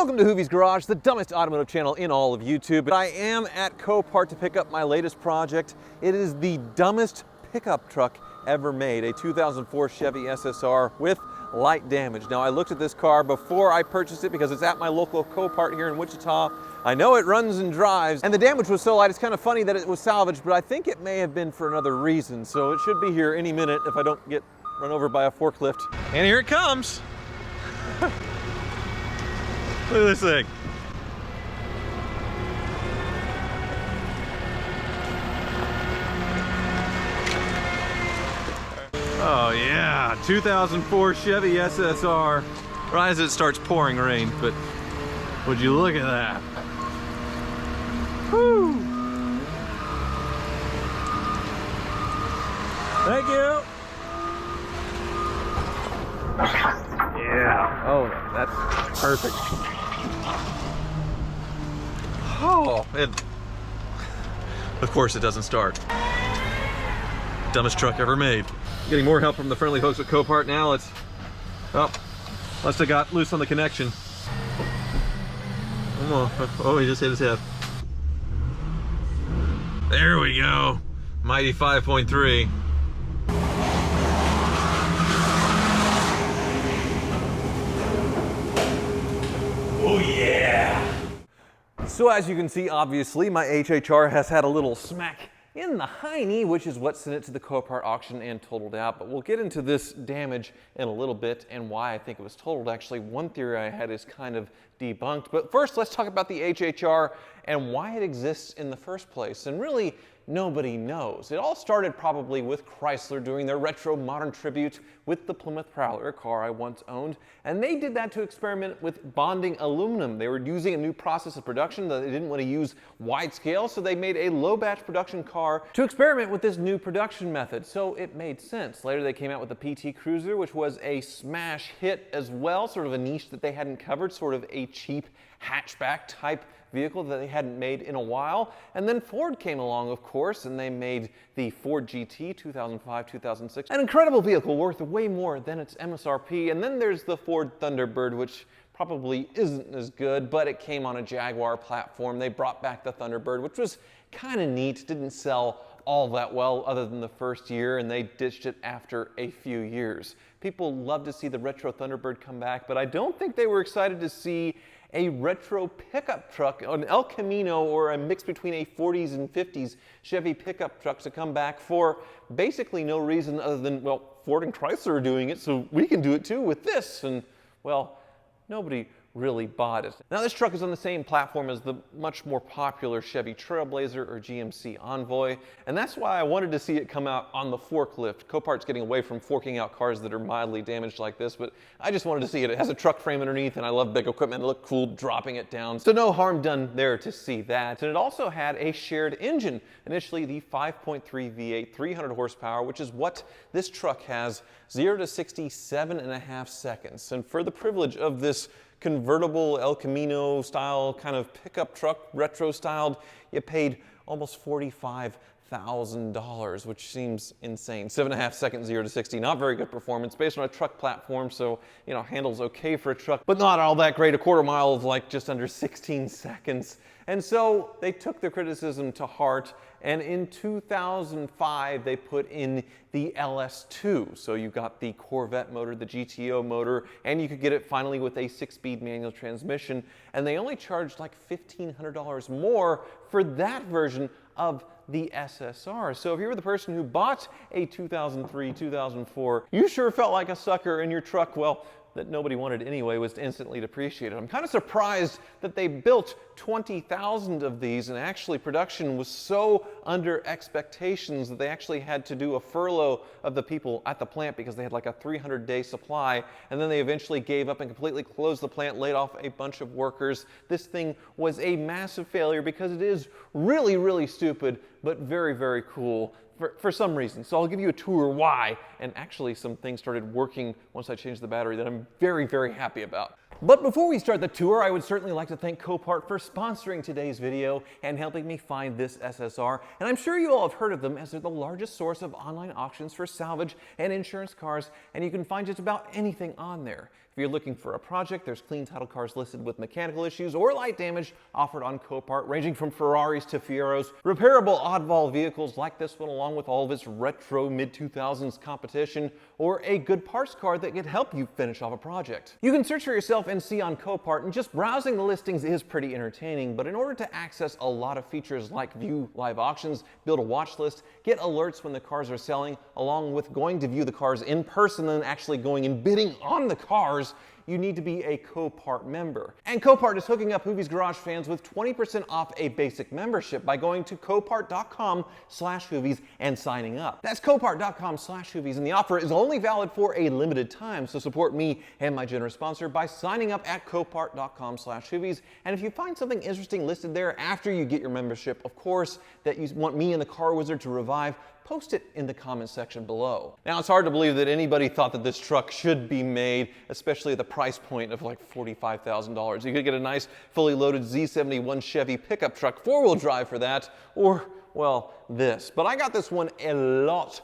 Welcome to Hoovie's Garage, the dumbest automotive channel in all of YouTube. I am at Copart to pick up my latest project. It is the dumbest pickup truck ever made, a 2004 Chevy SSR with light damage. Now, I looked at this car before I purchased it because it's at my local Copart here in Wichita. I know it runs and drives, and the damage was so light, it's kind of funny that it was salvaged, but I think it may have been for another reason, so it should be here any minute if I don't get run over by a forklift. And here it comes. Look at this thing. Oh yeah, 2004 Chevy SSR. Right as it starts pouring rain, but would you look at that? Whew. Thank you. Yeah. Oh, that's perfect. Oh, and of course it doesn't start. Dumbest truck ever made. Getting more help from the friendly folks at Copart now. Must have got loose on the connection. Oh, he just hit his head. There we go. Mighty 5.3. Oh yeah! So as you can see, obviously, my HHR has had a little smack in the hiney, which is what sent it to the Copart auction and totaled out. But we'll get into this damage in a little bit and why I think it was totaled. Actually, one theory I had is kind of debunked. But first, let's talk about the HHR and why it exists in the first place. And really, nobody knows. It all started probably with Chrysler doing their retro modern tribute with the Plymouth Prowler, a car I once owned. And they did that to experiment with bonding aluminum. They were using a new process of production that they didn't want to use wide scale, so they made a low batch production car to experiment with this new production method. So it made sense. Later they came out with the PT Cruiser, which was a smash hit as well, sort of a niche that they hadn't covered, sort of a cheap hatchback type vehicle that they hadn't made in a while. And then Ford came along, of course, and they made the Ford GT 2005, 2006. An incredible vehicle worth way more than its MSRP. And then there's the Ford Thunderbird, which probably isn't as good, but it came on a Jaguar platform. They brought back the Thunderbird, which was kind of neat. Didn't sell all that well other than the first year, and they ditched it after a few years. People love to see the retro Thunderbird come back, but I don't think they were excited to see a retro pickup truck, an El Camino, or a mix between a 40s and 50s Chevy pickup truck to come back for basically no reason other than, well, Ford and Chrysler are doing it, so we can do it too with this. And, well, nobody really bought it. Now, this truck is on the same platform as the much more popular Chevy Trailblazer or GMC Envoy, and that's why I wanted to see it come out on the forklift. Copart's getting away from forking out cars that are mildly damaged like this, but I just wanted to see it. It has a truck frame underneath, and I love big equipment. It looked cool dropping it down, so no harm done there to see that. And it also had a shared engine, initially the 5.3 V8, 300 horsepower, which is what this truck has, 0 to 60, 7.5 seconds. And for the privilege of this convertible El Camino style kind of pickup truck, retro styled, you paid almost $45,000, which seems insane. 7.5 seconds, 0 to 60, not very good performance based on a truck platform, so, you know, handles okay for a truck, but not all that great. A quarter mile of like just under 16 seconds. And so they took the criticism to heart, and in 2005 they put in the LS2. So you got the Corvette motor, the GTO motor, and you could get it finally with a 6-speed manual transmission. And they only charged like $1,500 more for that version of the SSR. So if you were the person who bought a 2003, 2004, you sure felt like a sucker, and your truck, well, that nobody wanted anyway, was instantly depreciated. I'm kind of surprised that they built 20,000 of these, and actually production was so under expectations that they actually had to do a furlough of the people at the plant because they had like a 300-day supply, and then they eventually gave up and completely closed the plant, laid off a bunch of workers. This thing was a massive failure because it is really, really stupid, but very, very cool for some reason. So I'll give you a tour why, and actually some things started working once I changed the battery that I'm very, very happy about. But before we start the tour, I would certainly like to thank Copart for sponsoring today's video and helping me find this SSR. And I'm sure you all have heard of them, as they're the largest source of online auctions for salvage and insurance cars, and you can find just about anything on there. If you're looking for a project, there's clean title cars listed with mechanical issues or light damage offered on Copart, ranging from Ferraris to Fieros. Repairable oddball vehicles like this one, along with all of its retro mid-2000s competition, or a good parts car that could help you finish off a project. You can search for yourself and see on Copart, and just browsing the listings is pretty entertaining, but in order to access a lot of features like view live auctions, build a watch list, get alerts when the cars are selling, along with going to view the cars in person and actually going and bidding on the cars, you need to be a Copart member. And Copart is hooking up Hoovie's Garage fans with 20% off a basic membership by going to copart.com/Hoovies and signing up. That's copart.com/Hoovies, and the offer is only valid for a limited time, so support me and my generous sponsor by signing up at copart.com/Hoovies. And if you find something interesting listed there after you get your membership, of course, that you want me and the Car Wizard to revive, post it in the comment section below. Now, it's hard to believe that anybody thought that this truck should be made, especially at the price point of like $45,000. You could get a nice fully loaded Z71 Chevy pickup truck, 4-wheel drive for that, or, well, this. But I got this one a lot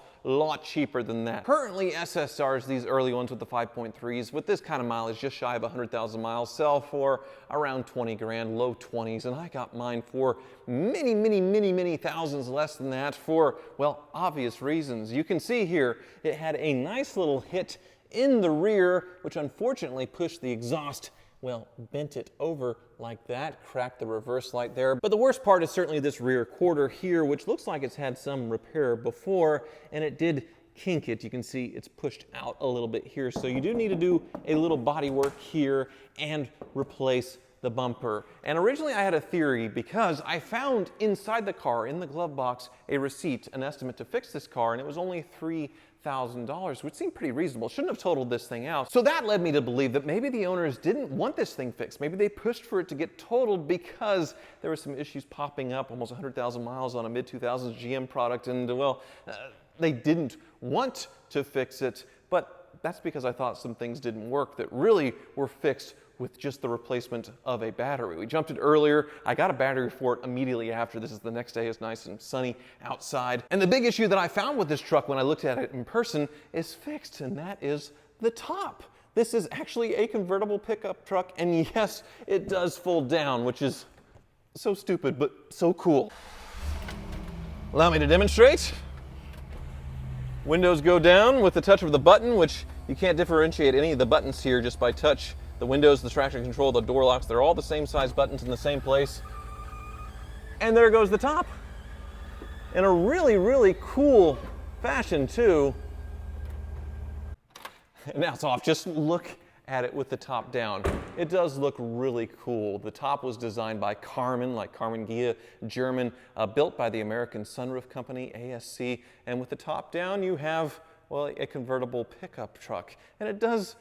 cheaper than that. Currently, SSRs, these early ones with the 5.3s, with this kind of mileage, just shy of 100,000 miles, sell for around 20 grand, low 20s, and I got mine for many thousands less than that for, well, obvious reasons. You can see here, it had a nice little hit in the rear, which unfortunately pushed the exhaust, well, bent it over like that, cracked the reverse light there. But the worst part is certainly this rear quarter here, which looks like it's had some repair before, and it did kink it. You can see it's pushed out a little bit here. So you do need to do a little body work here and replace the bumper. And originally I had a theory because I found inside the car, in the glove box, a receipt, an estimate to fix this car, and it was only $3,000, which seemed pretty reasonable. Shouldn't have totaled this thing out. So that led me to believe that maybe the owners didn't want this thing fixed. Maybe they pushed for it to get totaled because there were some issues popping up, almost 100,000 miles on a mid-2000s GM product, and well, they didn't want to fix it, but that's because I thought some things didn't work that really were fixed with just the replacement of a battery. We jumped it earlier. I got a battery for it immediately after. This is the next day. It's nice and sunny outside. And the big issue that I found with this truck when I looked at it in person is fixed, and that is the top. This is actually a convertible pickup truck, and yes, it does fold down, which is so stupid, but so cool. Allow me to demonstrate. Windows go down with the touch of the button, which you can't differentiate any of the buttons here just by touch. The windows, the traction control, the door locks, they're all the same size buttons in the same place. And there goes the top. In a really cool fashion too. And now it's off. Just look at it with the top down. It does look really cool. The top was designed by Karmann, like Karmann Ghia, German, built by the American Sunroof Company, ASC. And with the top down, you have, well, a convertible pickup truck. And it does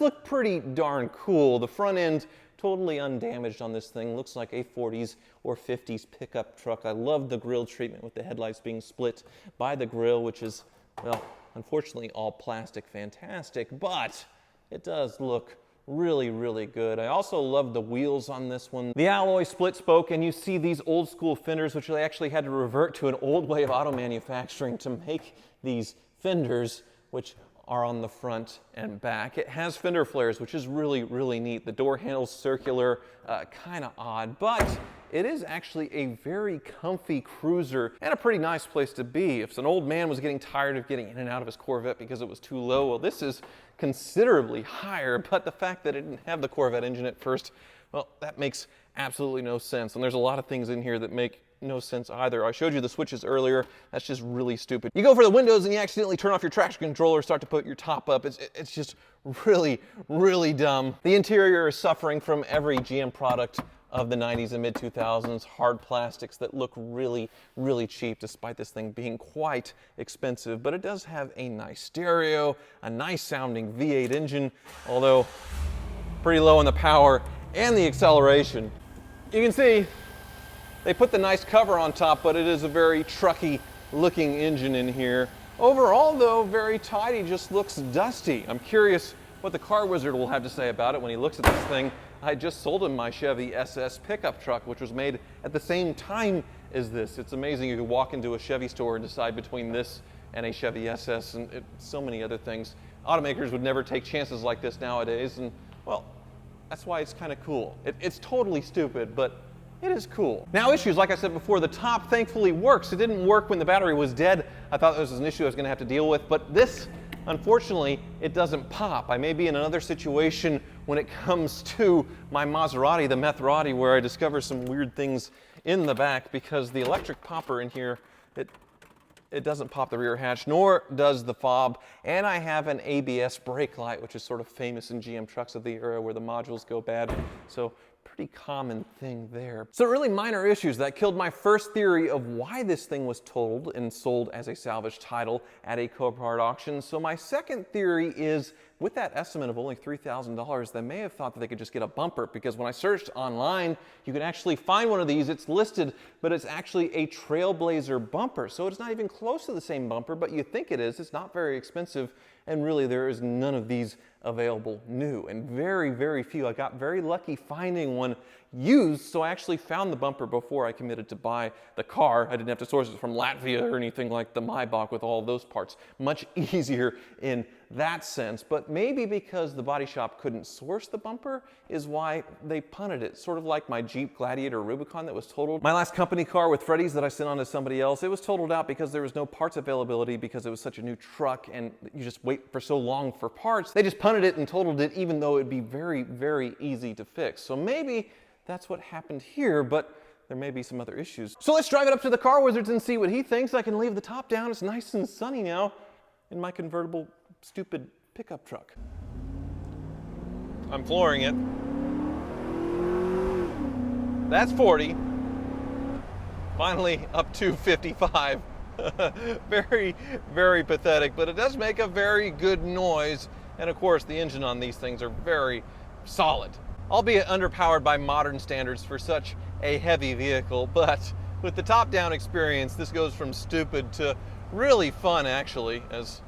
look pretty darn cool. The front end, totally undamaged on this thing. Looks like a 40s or 50s pickup truck. I love the grille treatment with the headlights being split by the grille, which is, well, unfortunately all plastic. Fantastic, but it does look really good. I also love the wheels on this one. The alloy split spoke, and you see these old school fenders, which they actually had to revert to an old way of auto manufacturing to make these fenders, which are on the front and back. It has fender flares, which is really neat. The door handle's circular, kind of odd, but it is actually a very comfy cruiser and a pretty nice place to be. If an old man was getting tired of getting in and out of his Corvette because it was too low, well, this is considerably higher, but the fact that it didn't have the Corvette engine at first, well, that makes absolutely no sense. And there's a lot of things in here that make no sense either. I showed you the switches earlier. That's just really stupid. You go for the windows and you accidentally turn off your traction controller, start to put your top up. It's just really dumb. The interior is suffering from every GM product of the 90s and mid-2000s, hard plastics that look really cheap despite this thing being quite expensive. But it does have a nice stereo, a nice sounding V8 engine, although pretty low on the power and the acceleration. You can see they put the nice cover on top, but it is a very trucky looking engine in here. Overall though, very tidy, just looks dusty. I'm curious what the Car Wizard will have to say about it when he looks at this thing. I just sold him my Chevy SS pickup truck, which was made at the same time as this. It's amazing you could walk into a Chevy store and decide between this and a Chevy SS and so many other things. Automakers would never take chances like this nowadays, and well, that's why it's kind of cool. It's totally stupid, but it is cool. Now issues, like I said before, the top thankfully works. It didn't work when the battery was dead. I thought this was an issue I was gonna have to deal with, but this, unfortunately, it doesn't pop. I may be in another situation when it comes to my Maserati, the Maserati, where I discover some weird things in the back because the electric popper in here, it doesn't pop the rear hatch, nor does the fob. And I have an ABS brake light, which is sort of famous in GM trucks of the era where the modules go bad. So pretty common thing there. So really minor issues that killed my first theory of why this thing was totaled and sold as a salvage title at a Copart auction. So my second theory is, with that estimate of only $3,000, they may have thought that they could just get a bumper, because when I searched online, you can actually find one of these. It's listed, but it's actually a Trailblazer bumper. So it's not even close to the same bumper, but you think it is. It's not very expensive, and really there is none of these available new, and very, very few. I got very lucky finding one used, so I actually found the bumper before I committed to buy the car. I didn't have to source it from Latvia or anything like the Maybach with all of those parts. Much easier in that sense, but maybe because the body shop couldn't source the bumper is why they punted it. Sort of like my Jeep Gladiator Rubicon that was totaled. My last company car with Freddy's that I sent on to somebody else, it was totaled out because there was no parts availability because it was such a new truck and you just wait for so long for parts. They just punted it and totaled it, even though it'd be very, very easy to fix. So maybe that's what happened here, but there may be some other issues. So let's drive it up to the Car Wizards and see what he thinks. I can leave the top down. It's nice and sunny now in my convertible stupid pickup truck. I'm flooring it. That's 40. Finally up to 55. Very, very pathetic, but it does make a very good noise. And of course, the engine on these things are very solid, albeit underpowered by modern standards for such a heavy vehicle. But with the top-down experience, this goes from stupid to really fun, actually, as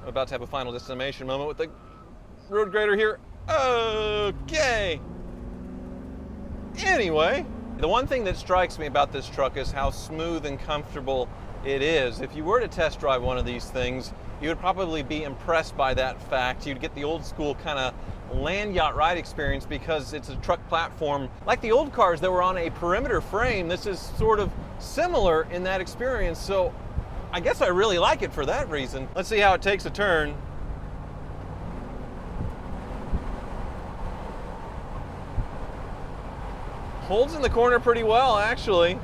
I'm about to have a final destination moment with the road grader here. Okay. Anyway, the one thing that strikes me about this truck is how smooth and comfortable it is. If you were to test drive one of these things, you would probably be impressed by that fact. You'd get the old school kind of land yacht ride experience because it's a truck platform. Like the old cars that were on a perimeter frame, this is sort of similar in that experience. So I guess I really like it for that reason. Let's see how it takes a turn. Holds in the corner pretty well, actually.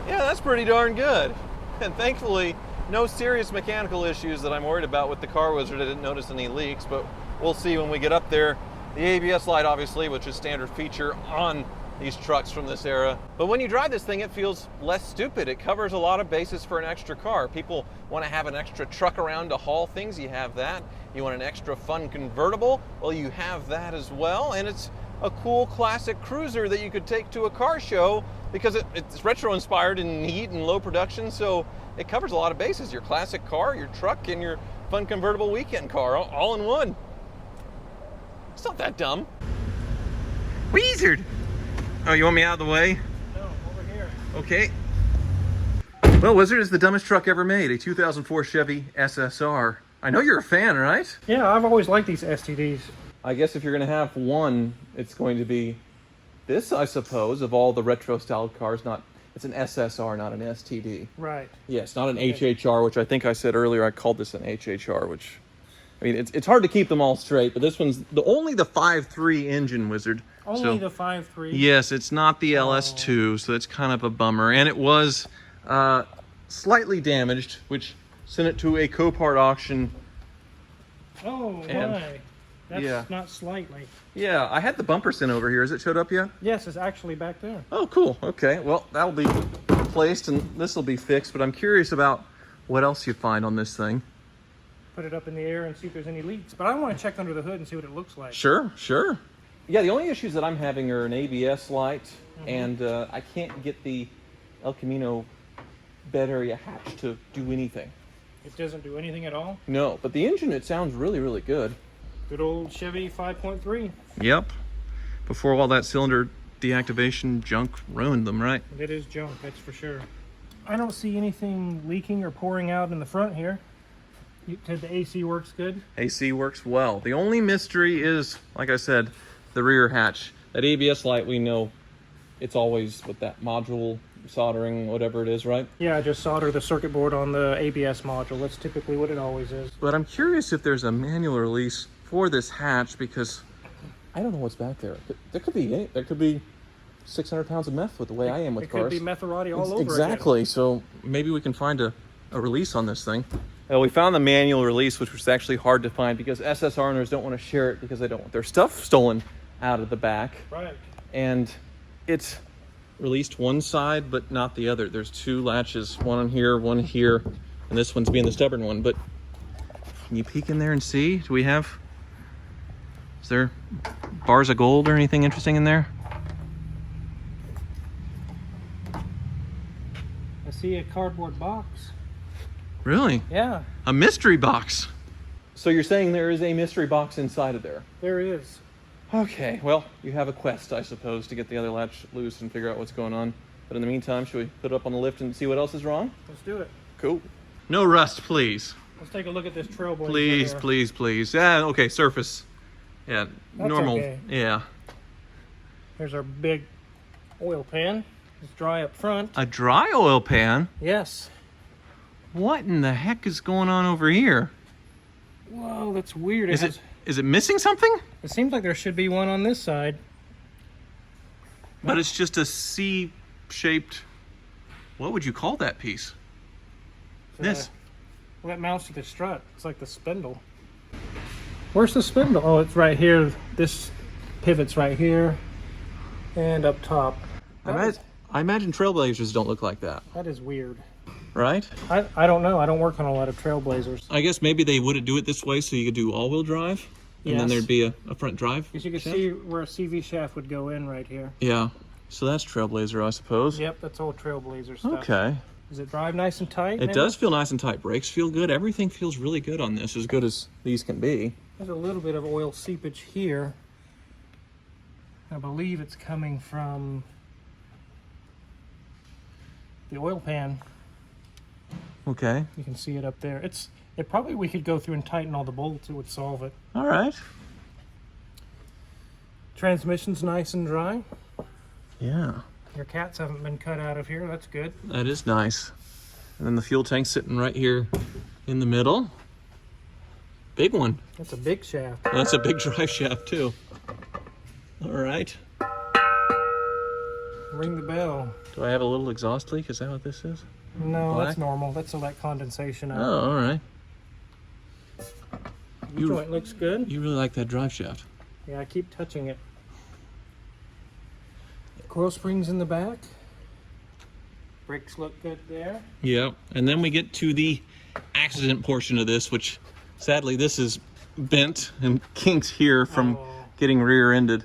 Yeah, that's pretty darn good. And thankfully, no serious mechanical issues that I'm worried about with the Car Wizard. I didn't notice any leaks, but we'll see when we get up there. The ABS light, obviously, which is standard feature on these trucks from this era. But when you drive this thing, it feels less stupid. It covers a lot of bases for an extra car. People want to have an extra truck around to haul things, you have that. You want an extra fun convertible, well, you have that as well. And it's a cool classic cruiser that you could take to a car show because it's retro inspired and neat and low production, so it covers a lot of bases. Your classic car, your truck, and your fun convertible weekend car, all in one. It's not that dumb. Wizard! Oh, you want me out of the way? No, over here. Okay. Well, Wizard is the dumbest truck ever made, a 2004 Chevy SSR. I know you're a fan, right? Yeah, I've always liked these STDs. I guess if you're going to have one, it's going to be this, I suppose, of all the retro-styled cars. It's an SSR, not an STD. Right. Yes, not an HHR, which I think I said earlier. I called this an HHR, which, I mean, it's hard to keep them all straight, but this one's only the 5.3 engine, Wizard. Only the 5.3? Yes, it's not the LS2, so that's kind of a bummer. And it was slightly damaged, which sent it to a Copart auction. Oh, my. That's not slightly. Yeah, I had the bumper sent over here. Has it showed up yet? Yes, it's actually back there. Oh, cool. Okay, well, that'll be replaced and this will be fixed, but I'm curious about what else you find on this thing. Put it up in the air and see if there's any leaks. But I want to check under the hood and see what it looks like. Sure, sure. Yeah, the only issues that I'm having are an ABS light, and I can't get the El Camino bed area hatch to do anything. It doesn't do anything at all? No, but the engine, it sounds really, really good. Good old Chevy 5.3. Yep. Before all that cylinder deactivation junk ruined them, right? It is junk, that's for sure. I don't see anything leaking or pouring out in the front here. The AC works good. AC works well. The only mystery is, like I said, the rear hatch. That ABS light, we know it's always with that module soldering, whatever it is, right? Yeah, I just solder the circuit board on the ABS module. That's typically what it always is. But I'm curious if there's a manual release for this hatch, because I don't know what's back there. There could be 600 pounds of meth with the way I am with cars. It could be Metharati all over Exactly. So maybe we can find a release on this thing. Well, we found the manual release, which was actually hard to find because SSR owners don't want to share it because they don't want their stuff stolen out of the back. Right. And it's released one side, but not the other. There's two latches, one here, and this one's being the stubborn one. But can you peek in there and see? Is there bars of gold or anything interesting in there? I see a cardboard box. Really? Yeah, A mystery box. So you're saying there is a mystery box inside of there? there is. Okay, well, you have a quest, I suppose, to get the other latch loose and figure out what's going on. But in the meantime, should we put it up on the lift and see what else is wrong? Let's do it. Cool. No rust, please. Let's take a look at this Trailblazer. Please, here. please, please. Yeah, okay, surface. Yeah, That's normal. okay. Yeah. There's our big oil pan. It's dry up front. A dry oil pan? Yes. What in the heck is going on over here? Whoa, that's weird. Is it missing something? It seems like there should be one on this side. But it's just a C-shaped, what would you call that piece? This. Well, that mounts to the strut. It's like the spindle. Where's the spindle? Oh, it's right here. This pivot's right here and up top. I imagine Trailblazers don't look like that, That is weird. right? I don't know. I don't work on a lot of Trailblazers. I guess maybe they wouldn't do it this way so you could do all-wheel drive, and then Yes. there'd be a front drive. Because you can shaft? see where a CV shaft would go in right here. Yeah, so that's Trailblazer, I suppose. Yep, that's all Trailblazer stuff. Okay. Does it drive nice and tight? It maybe? does feel nice and tight. Brakes feel good. Everything feels really good on this, as good as these can be. There's a little bit of oil seepage here. I believe it's coming from the oil pan. Okay. You can see it up there. It probably, we could go through and tighten all the bolts. It would solve it. All right. Transmission's nice and dry. Yeah, Your cats haven't been cut out of here. That's good. that is nice. And then the fuel tank's sitting right here in the middle. Big one. That's a big shaft. That's a big drive shaft too. All right. Ring the bell. Do I have a little exhaust leak? Is that what this is? No, Black? that's normal. That's all that condensation out. Oh, all right. The joint looks good. You really like that drive shaft. Yeah, I keep touching it. Coil springs in the back. Brakes look good there. Yeah, and then we get to the accident portion of this, which sadly this is bent and kinks here from Oh. getting rear-ended.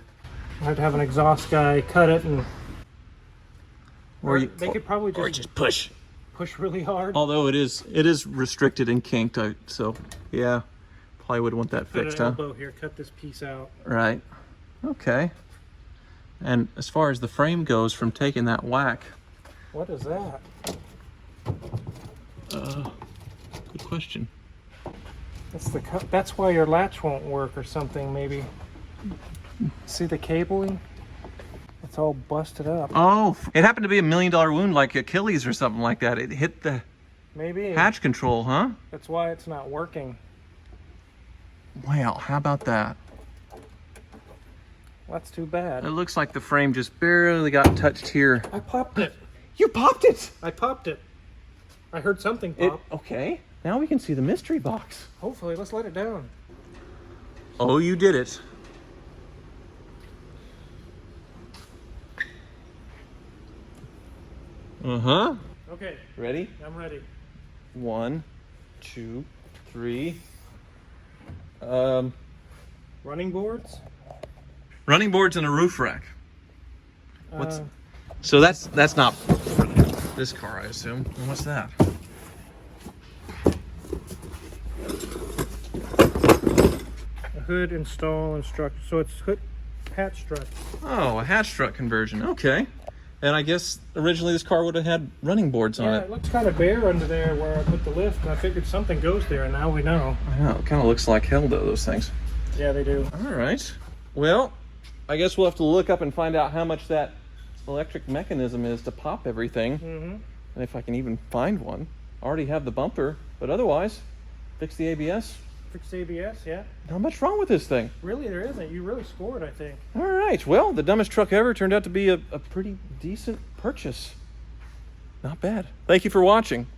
I have to have an exhaust guy cut it, and they could probably or just just push. push really hard. Although it is restricted and kinked, so yeah, probably would want that Put an fixed, huh? elbow here, cut this piece out. Right. Okay. And as far as the frame goes, from taking that whack, What is that? good question. That's that's why your latch won't work or something, maybe. See the cabling? It's all busted up. Oh, it happened to be $1 million wound, like Achilles or something like that. It hit the Maybe. hatch control, huh? That's why it's not working. Well, how about that? That's too bad. It looks like the frame just barely got touched here. I popped it. You popped it! I popped it. I heard something pop. Okay, now we can see the mystery box. Hopefully, let's let it down. Oh, you did it. Uh-huh. Okay, Ready? I'm ready. 1, 2, 3. Running boards. Running boards and a roof rack. What's Uh, so that's not for this car, I assume. And what's that? a hood install instruction. So it's hood hatch struts. Oh, a hatch strut conversion. Okay. And I guess originally this car would have had running boards on Yeah, it. it looks kind of bare under there where I put the lift, and I figured something goes there, and now we know. I know, it kind of looks like hell though, those things. Yeah, they do. All right. Well, I guess we'll have to look up and find out how much that electric mechanism is to pop everything. Mm-hmm. And if I can even find one. I already have the bumper, but otherwise, fix the ABS. Fix ABS, yeah. Not much wrong with this thing. Really, there isn't. You really scored, I think. All right. Well, the dumbest truck ever turned out to be a pretty decent purchase. Not bad. Thank you for watching.